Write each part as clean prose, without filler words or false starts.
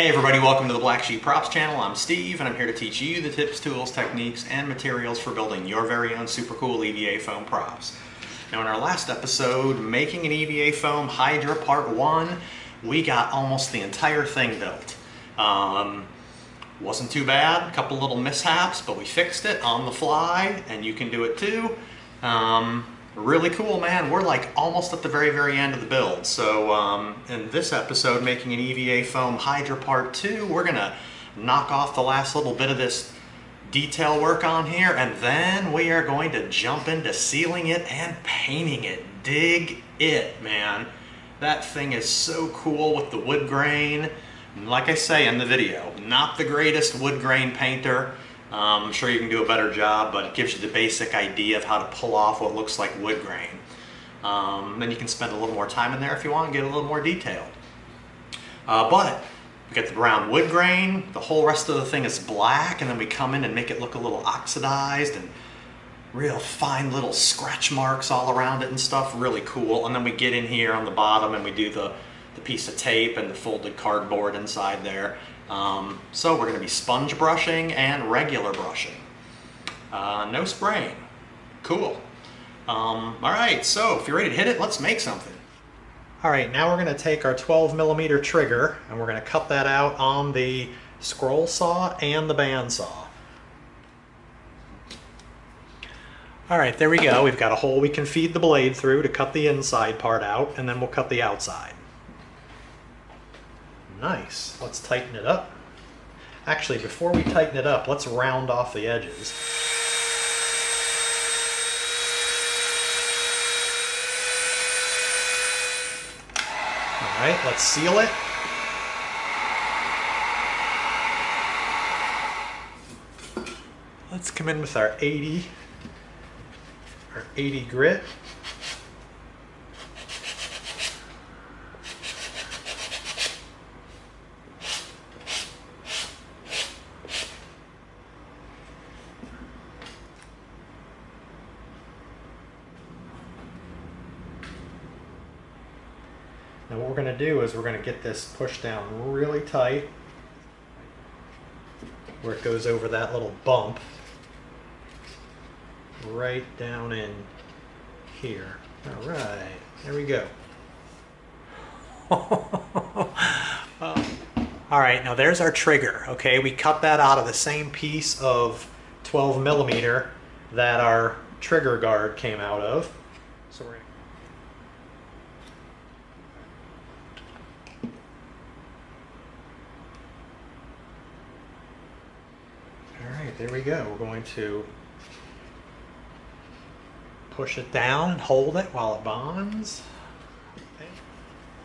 Hey everybody, welcome to the Black Sheep Props channel. I'm Steve and I'm here to teach you the tips, tools, techniques, and materials for building your very own super cool EVA foam props. Now in our last episode, making an EVA Foam Hydra Part 1, we got almost the entire thing built. Wasn't too bad, a couple little mishaps, but we fixed it on the fly and you can do it too. Really cool, man. We're like almost at the very end of the build. So in this episode, making an EVA Foam Hydra Part 2, we're gonna knock off the last little bit of this detail work on here, and then we are going to jump into sealing it and painting it. Dig it, man. That thing is so cool with the wood grain. Like I say in the video, not the greatest wood grain painter. I'm sure you can do a better job, but it gives you the basic idea of how to pull off what looks like wood grain. Then you can spend a little more time in there if you want and get a little more detailed. But we get the brown wood grain, the whole rest of the thing is black, and then we come in and make it look a little oxidized and real fine little scratch marks all around it and stuff. Really cool. And then we get in here on the bottom and we do the piece of tape and the folded cardboard inside there. So we're going to be sponge brushing and regular brushing. No spraying. Cool. Alright, so if you're ready to hit it, let's make something. Alright, now we're going to take our 12mm trigger and we're going to cut that out on the scroll saw and the bandsaw. Alright, there we go. We've got a hole we can feed the blade through to cut the inside part out, and then we'll cut the outside. Nice. Let's tighten it up. Actually, before we tighten it up, let's round off the edges. Alright, let's seal it. Let's come in with our 80 grit. Now what we're going to do is we're going to get this pushed down really tight where it goes over that little bump right down in here. Alright, there we go. Alright, now there's our trigger. Okay, we cut that out of the same piece of 12mm that our trigger guard came out of. So we're Alright, there we go. We're going to push it down and hold it while it bonds.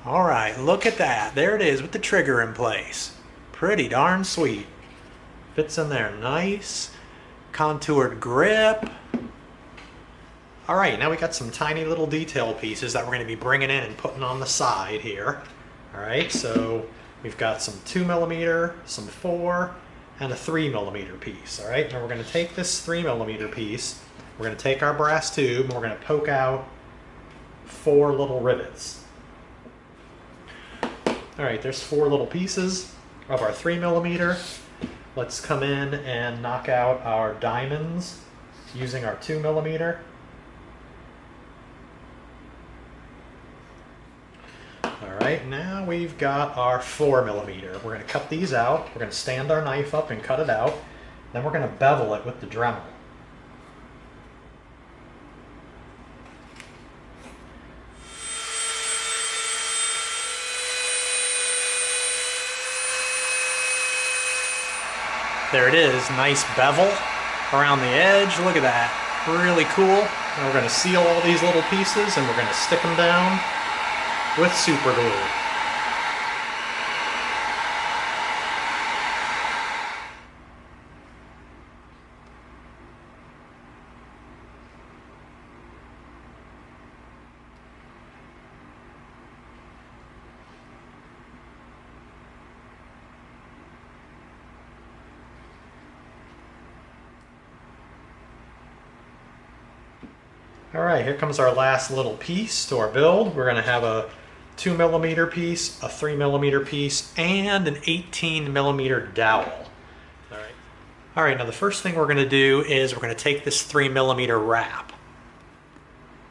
Alright, look at that. There it is with the trigger in place. Pretty darn sweet. Fits in there nice. Contoured grip. Alright, now we got some tiny little detail pieces that we're going to be bringing in and putting on the side here. Alright, so we've got some 2mm, some 4, and a 3mm piece. Alright, now we're going to take this 3mm piece, we're going to take our brass tube, and we're going to poke out 4 little rivets. Alright, there's 4 little pieces of our 3mm. Let's come in and knock out our diamonds using our 2mm. Alright, now we've got our 4mm. We're going to cut these out. We're going to stand our knife up and cut it out. Then we're going to bevel it with the Dremel. There it is, nice bevel around the edge. Look at that, really cool. And we're going to seal all these little pieces and we're going to stick them down with super glue. Alright, here comes our last little piece to our build. We're going to have a 2mm piece, a 3mm piece, and an 18mm dowel. All right, now the first thing we're going to do is we're going to take this 3mm wrap.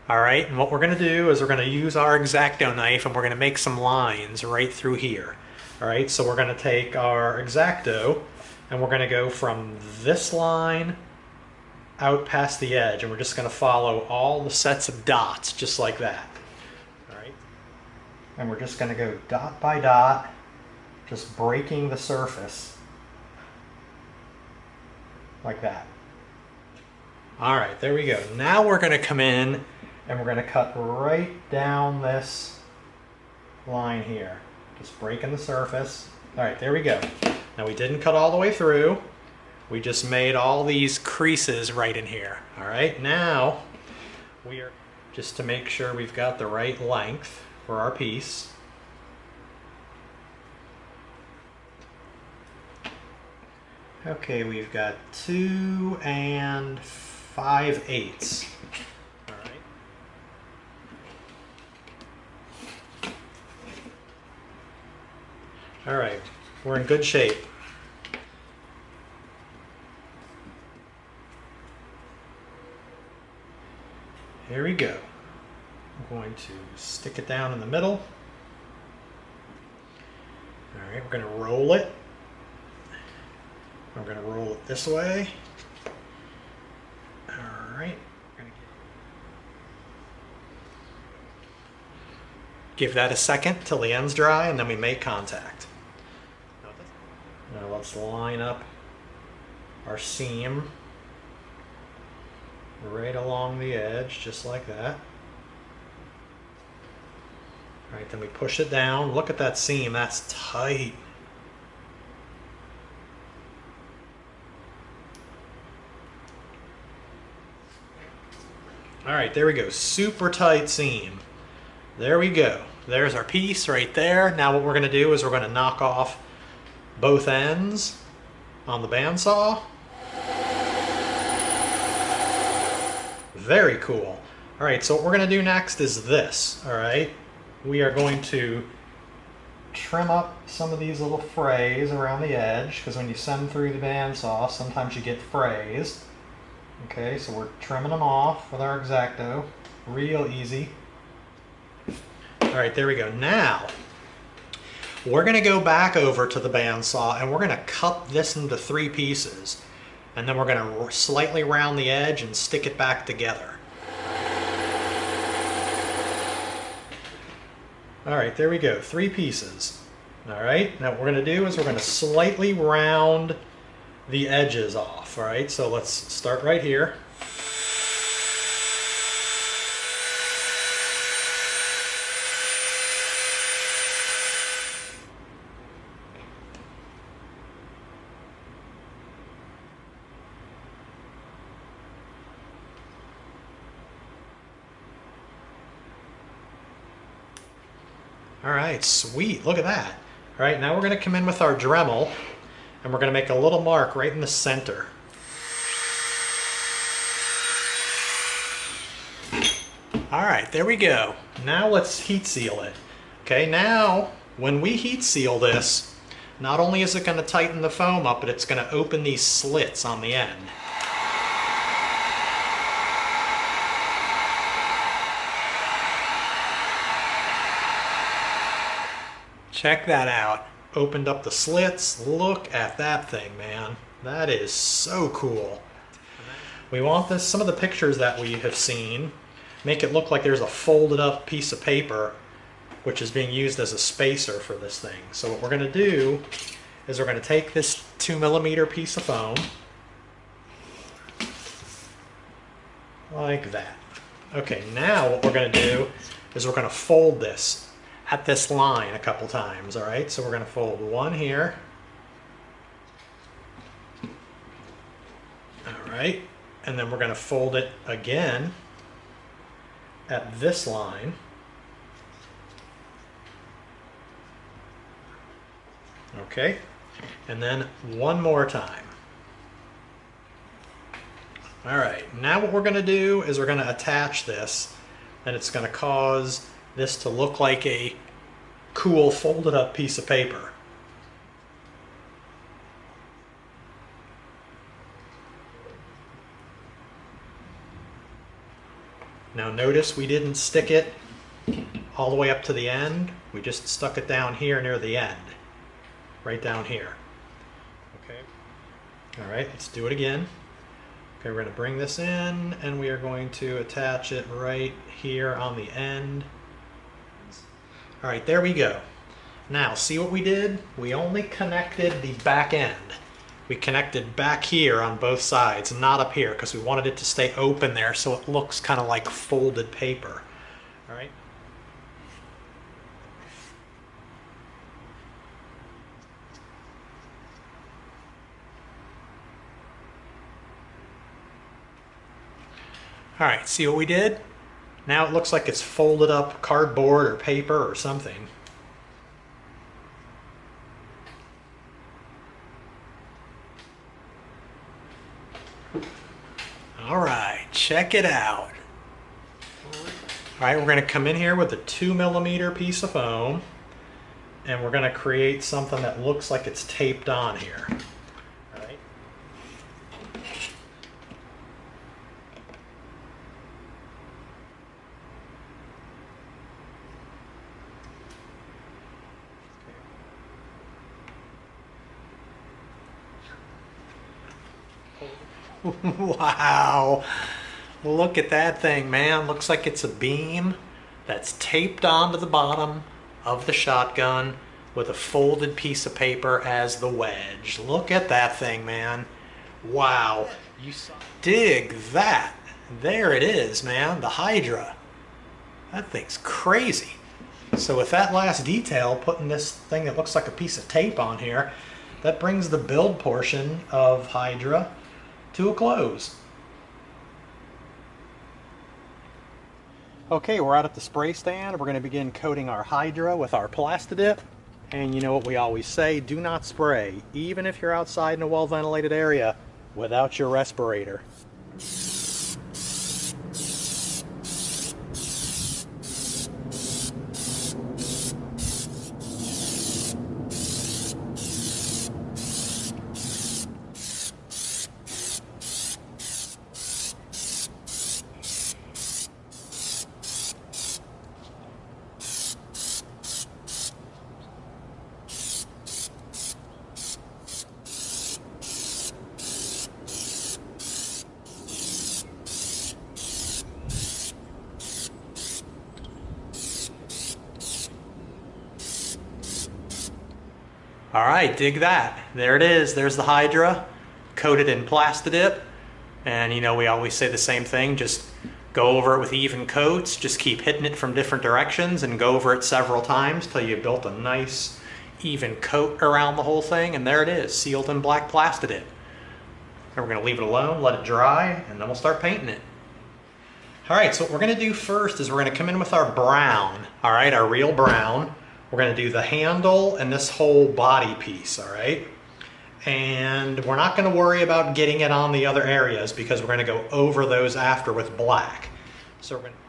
All right, and what we're going to do is we're going to use our X-Acto knife and we're going to make some lines right through here. All right, so we're going to take our X-Acto and we're going to go from this line out past the edge, and we're just going to follow all the sets of dots just like that. All right, and we're just going to go dot by dot, just breaking the surface like that. All right, there we go. Now we're going to come in and we're going to cut right down this line here, just breaking the surface. All right, there we go. Now we didn't cut all the way through. We just made all these creases right in here. All right, now we are, just to make sure we've got the right length for our piece. Okay, we've got 2 5/8. All right. All right, we're in good shape. Here we go. I'm going to stick it down in the middle. All right, we're going to roll it. I'm going to roll it this way. All right. Give that a second till the end's dry and then we make contact. Now let's line up our seam right along the edge, just like that. All right, then we push it down. Look at that seam, that's tight. All right, there we go, super tight seam. There we go. There's our piece right there. Now what we're gonna do is we're gonna knock off both ends on the bandsaw. Very cool. All right, so what we're gonna do next is this, all right? We are going to trim up some of these little frays around the edge, because when you send through the bandsaw, sometimes you get frays. Okay, so we're trimming them off with our X-Acto, real easy. All right, there we go. Now, we're gonna go back over to the bandsaw and we're gonna cut this into 3 pieces. And then we're gonna slightly round the edge and stick it back together. All right, there we go, 3 pieces. All right, now what we're gonna do is we're gonna slightly round the edges off. All right, so let's start right here. All right, sweet, look at that. All right, now we're gonna come in with our Dremel and we're gonna make a little mark right in the center. All right, there we go. Now let's heat seal it. Okay, now when we heat seal this, not only is it gonna tighten the foam up, but it's gonna open these slits on the end. Check that out. Opened up the slits. Look at that thing, man. That is so cool. We want this, some of the pictures that we have seen, make it look like there's a folded up piece of paper which is being used as a spacer for this thing. So what we're going to do is we're going to take this 2mm piece of foam like that. Okay, now what we're going to do is we're going to fold this at this line a couple times. All right, so we're going to fold one here. All right, and then we're going to fold it again at this line. Okay, and then one more time. All right, now what we're going to do is we're going to attach this, and it's going to cause this to look like a cool folded up piece of paper. Now notice we didn't stick it all the way up to the end. We just stuck it down here near the end. Right down here. Okay. All right, let's do it again. Okay, we're going to bring this in and we are going to attach it right here on the end. All right, there we go. Now, see what we did? We only connected the back end. We connected back here on both sides, not up here, because we wanted it to stay open there so it looks kind of like folded paper. All right. All right, see what we did? Now it looks like it's folded up cardboard or paper or something. All right, check it out. All right, we're going to come in here with a 2mm piece of foam and we're going to create something that looks like it's taped on here. All right. Wow, look at that thing, man. Looks like it's a beam that's taped onto the bottom of the shotgun with a folded piece of paper as the wedge. Look at that thing, man. Wow, dig that. There it is, man, the Hydra. That thing's crazy. So with that last detail, putting this thing that looks like a piece of tape on here, that brings the build portion of Hydra to a close. Okay, we're out at the spray stand. We're going to begin coating our Hydra with our Plastidip. And you know what we always say, do not spray, even if you're outside in a well-ventilated area, without your respirator. All right, dig that. There it is. There's the Hydra, coated in Plastidip. And you know, we always say the same thing, just go over it with even coats, just keep hitting it from different directions and go over it several times till you built a nice even coat around the whole thing. And there it is, sealed in black Plastidip. And we're gonna leave it alone, let it dry, and then we'll start painting it. All right, so what we're gonna do first is we're gonna come in with our brown, all right, our real brown. We're going to do the handle and this whole body piece, all right? And we're not going to worry about getting it on the other areas because we're going to go over those after with black. So we're going to...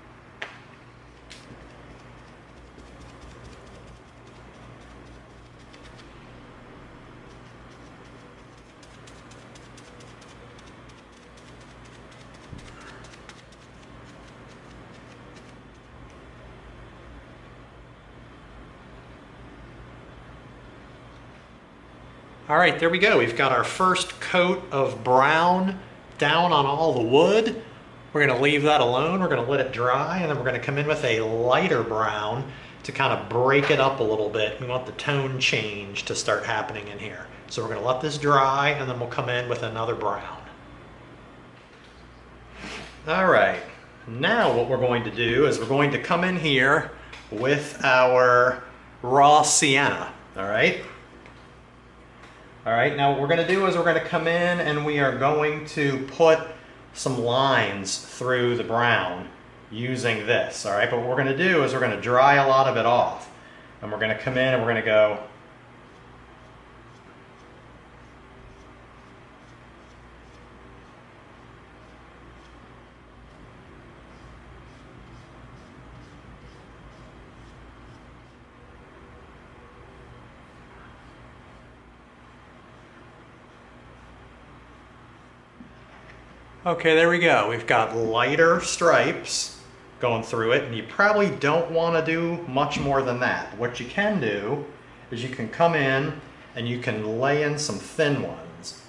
All right, there we go. We've got our first coat of brown down on all the wood. We're going to leave that alone. We're going to let it dry, and then we're going to come in with a lighter brown to kind of break it up a little bit. We want the tone change to start happening in here. So we're going to let this dry, and then we'll come in with another brown. All right, now what we're going to do is we're going to come in here with our raw sienna, all right? All right, now what we're going to do is we're going to come in and we are going to put some lines through the brown using this, all right? But what we're going to do is we're going to dry a lot of it off. And we're going to come in and we're going to go Okay, there we go. We've got lighter stripes going through it, and you probably don't want to do much more than that. What you can do is you can come in and you can lay in some thin ones.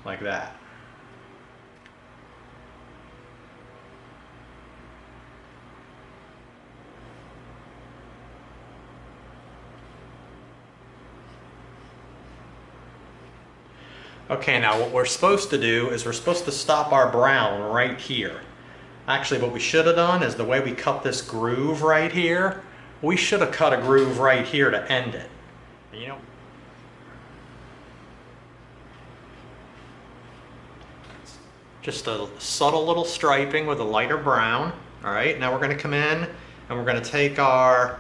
Like that. Okay, now what we're supposed to do is we're supposed to stop our brown right here. Actually, what we should have done is the way we cut this groove right here, we should have cut a groove right here to end it. You know, just a subtle little striping with a lighter brown. All right, now we're going to come in and we're going to take our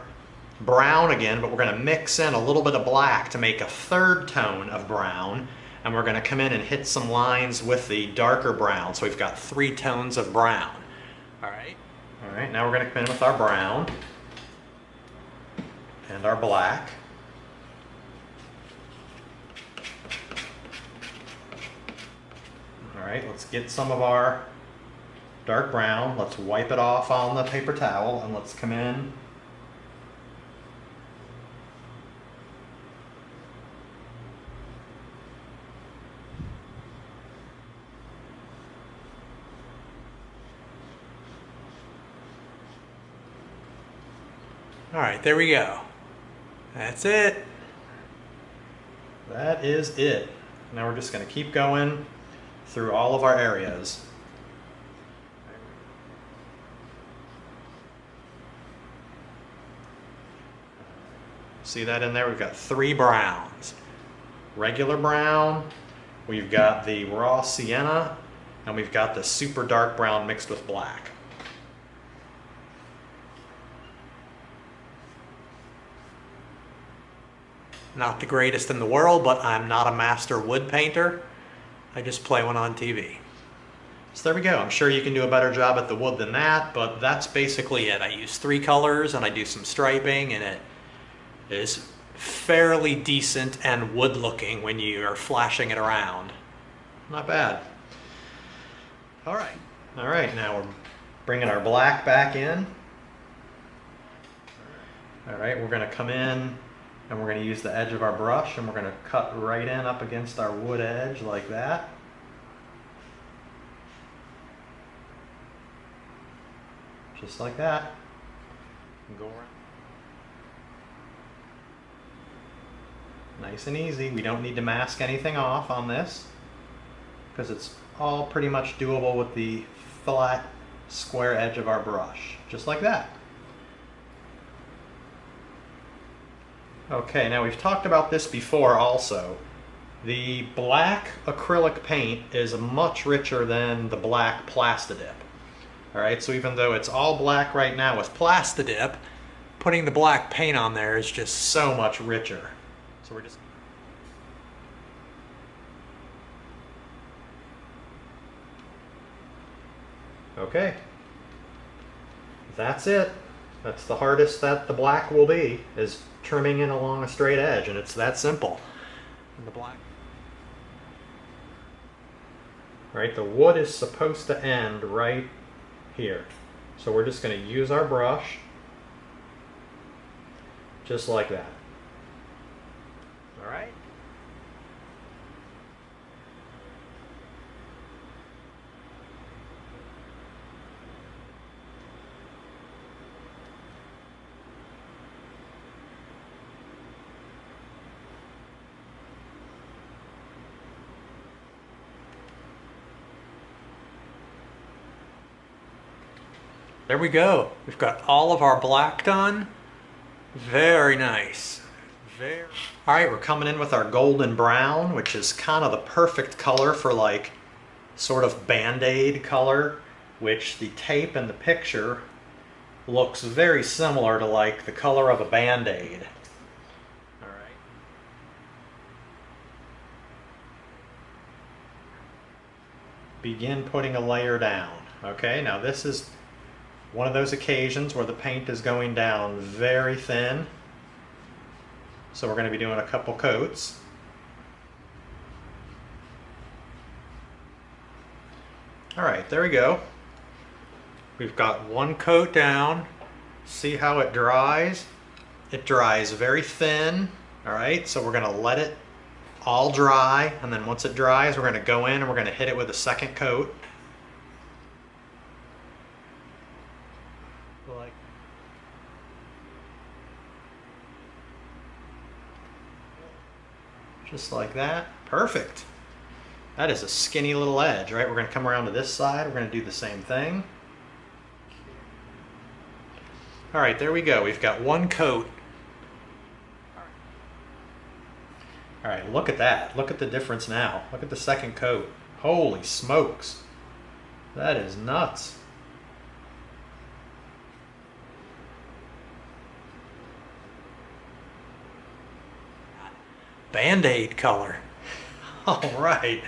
brown again, but we're going to mix in a little bit of black to make a third tone of brown. And we're going to come in and hit some lines with the darker brown. So we've got 3 tones of brown. All right, now we're going to come in with our brown and our black. All right, let's get some of our dark brown. Let's wipe it off on the paper towel and let's come in. All right, there we go. That's it. That is it. Now we're just going to keep going through all of our areas. See that in there? We've got 3 browns. Regular brown, we've got the raw sienna, and we've got the super dark brown mixed with black. Not the greatest in the world, but I'm not a master wood painter. I just play one on TV. So there we go. I'm sure you can do a better job at the wood than that, but that's basically it. I use 3 colors and I do some striping, and it is fairly decent and wood looking when you are flashing it around. Not bad. All right, now we're bringing our black back in. All right, we're going to come in and we're going to use the edge of our brush and we're going to cut right in up against our wood edge like that. Just like that. And go around. Nice and easy. We don't need to mask anything off on this because it's all pretty much doable with the flat square edge of our brush. Just like that. Okay, now we've talked about this before also. The black acrylic paint is much richer than the black Plastidip. Alright, so even though it's all black right now with Plastidip, putting the black paint on there is just so much richer. So we're just... Okay. That's it. That's the hardest that the black will be, is trimming in along a straight edge, and it's that simple. And the black. Right, the wood is supposed to end right here. So we're just going to use our brush just like that. All right. There we go. We've got all of our black done. Very nice. All right, we're coming in with our golden brown, which is kind of the perfect color for like sort of Band-Aid color, which the tape in the picture looks very similar to like the color of a Band-Aid. All right. Begin putting a layer down. Okay, now this is one of those occasions where the paint is going down very thin. So we're going to be doing a couple coats. All right, there we go. We've got one coat down. See how it dries? It dries very thin. All right, so we're going to let it all dry, and then once it dries, we're going to go in and we're going to hit it with a second coat. Just like that. Perfect. That is a skinny little edge, right? We're going to come around to this side. We're going to do the same thing. All right, there we go. We've got one coat. All right, look at that. Look at the difference now. Look at the second coat. Holy smokes. That is nuts. Band-Aid color. All right.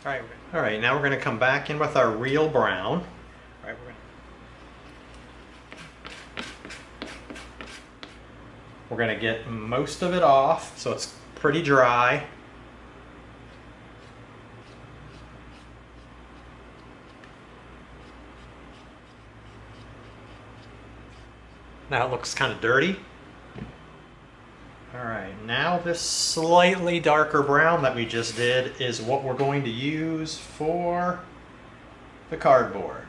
All right, now we're going to come back in with our real brown. All right, we're going to get most of it off so it's pretty dry. Now it looks kind of dirty. All right, now this slightly darker brown that we just did is what we're going to use for the cardboard.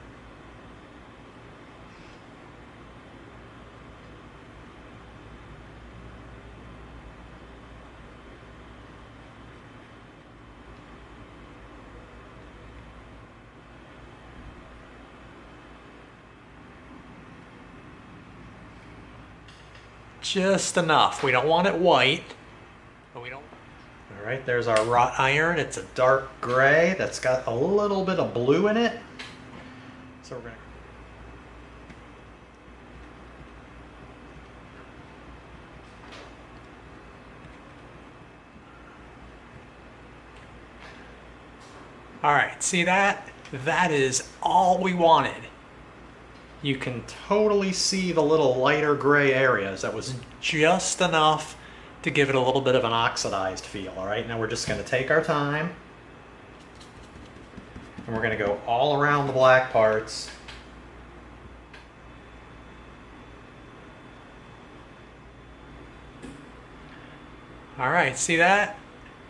Just enough. We don't want it white, but we don't. All right, there's our wrought iron. It's a dark gray that's got a little bit of blue in it. So we're going to. All right, see that? That is all we wanted. You can totally see the little lighter gray areas. That was just enough to give it a little bit of an oxidized feel. All right, now we're just going to take our time and we're going to go all around the black parts. All right, see that?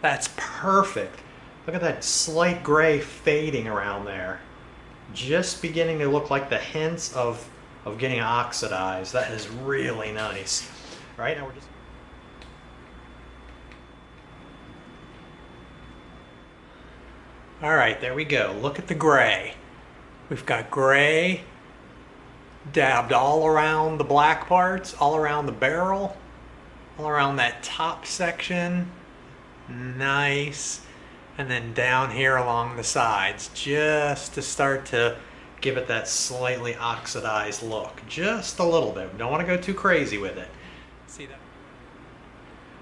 That's perfect. Look at that slight gray fading around there. Just beginning to look like the hints of getting oxidized. That is really nice. Right now we're just. All right, there we go. Look at the gray. We've got gray dabbed all around the black parts, all around the barrel, all around that top section. Nice. And then down here along the sides, just to start to give it that slightly oxidized look. Just a little bit. We don't want to go too crazy with it. See that?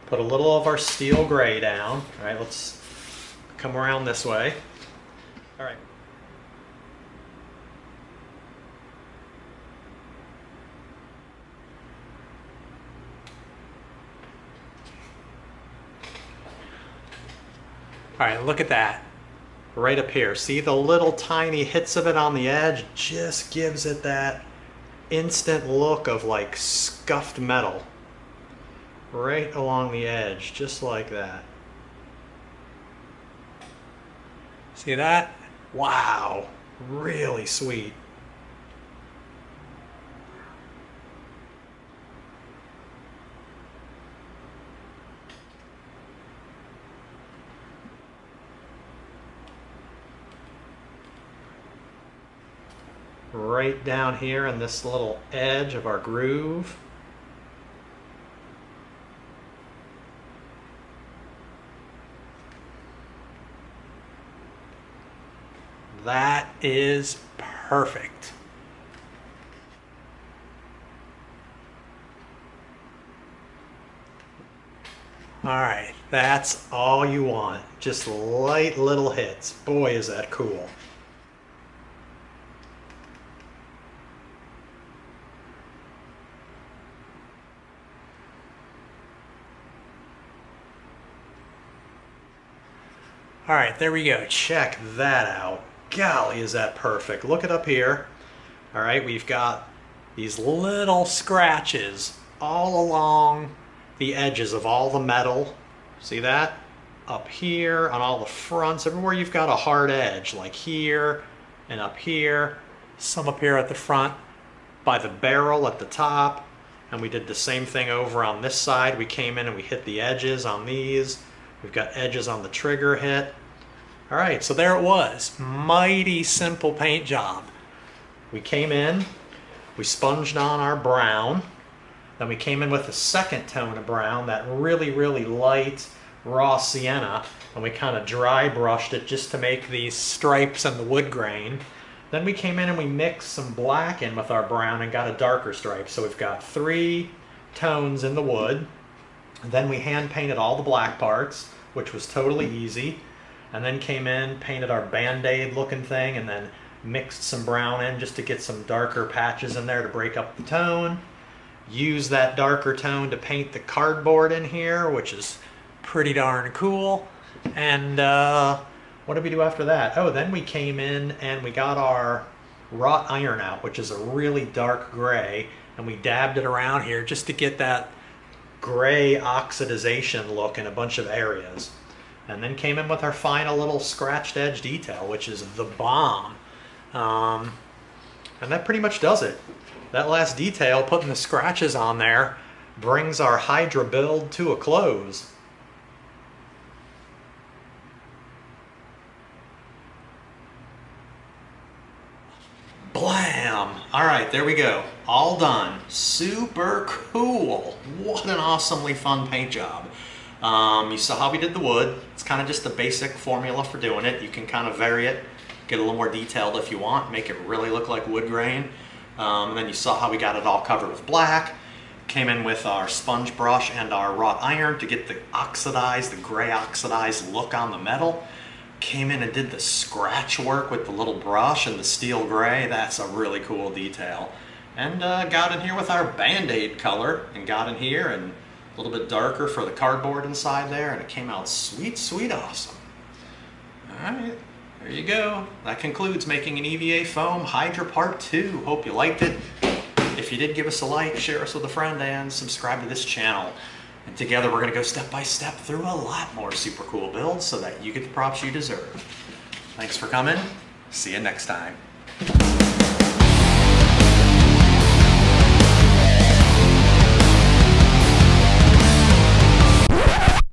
Put a little of our steel gray down. All right, let's come around this way. All right. All right, look at that. Right up here. See the little tiny hits of it on the edge? Just gives it that instant look of like scuffed metal. Right along the edge, just like that. See that? Wow, really sweet. Right down here in this little edge of our groove. That is perfect. All right, that's all you want. Just light little hits. Boy, is that cool. All right, there we go. Check that out. Golly, is that perfect. Look it up here. All right, we've got these little scratches all along the edges of all the metal. See that? Up here on all the fronts, everywhere you've got a hard edge, like here and up here, some up here at the front by the barrel at the top. And we did the same thing over on this side. We came in and we hit the edges on these. We've got edges on the trigger hit. All right, so there it was. Mighty simple paint job. We came in, we sponged on our brown, then we came in with a second tone of brown, that really, really light raw sienna, and we kind of dry brushed it just to make these stripes and the wood grain. Then we came in and we mixed some black in with our brown and got a darker stripe. So we've got 3 tones in the wood. Then we hand painted all the black parts, which was totally easy. And then came in, painted our Band-Aid looking thing, and then mixed some brown in just to get some darker patches in there to break up the tone. Use that darker tone to paint the cardboard in here, which is pretty darn cool. And what did we do after that? Oh, then we came in and we got our wrought iron out, which is a really dark gray, and we dabbed it around here just to get that gray oxidization look in a bunch of areas. And then came in with our final little scratched edge detail, which is the bomb. And that pretty much does it. That last detail, putting the scratches on there, brings our Hydra build to a close. Blam! All right, there we go. All done. Super cool. What an awesomely fun paint job. You saw how we did the wood. It's kind of just the basic formula for doing it. You can kind of vary it, get a little more detailed if you want, make it really look like wood grain. And then you saw how we got it all covered with black. Came in with our sponge brush and our wrought iron to get the gray oxidized look on the metal. Came in and did the scratch work with the little brush and the steel gray. That's a really cool detail. And got in here with our Band-Aid color and got in here and a little bit darker for the cardboard inside there, and it came out sweet, sweet awesome. All right, there you go. That concludes making an EVA Foam Hydra Part 2. Hope you liked it. If you did, give us a like, share us with a friend, and subscribe to this channel. And together we're gonna go step by step through a lot more super cool builds so that you get the props you deserve. Thanks for coming. See you next time.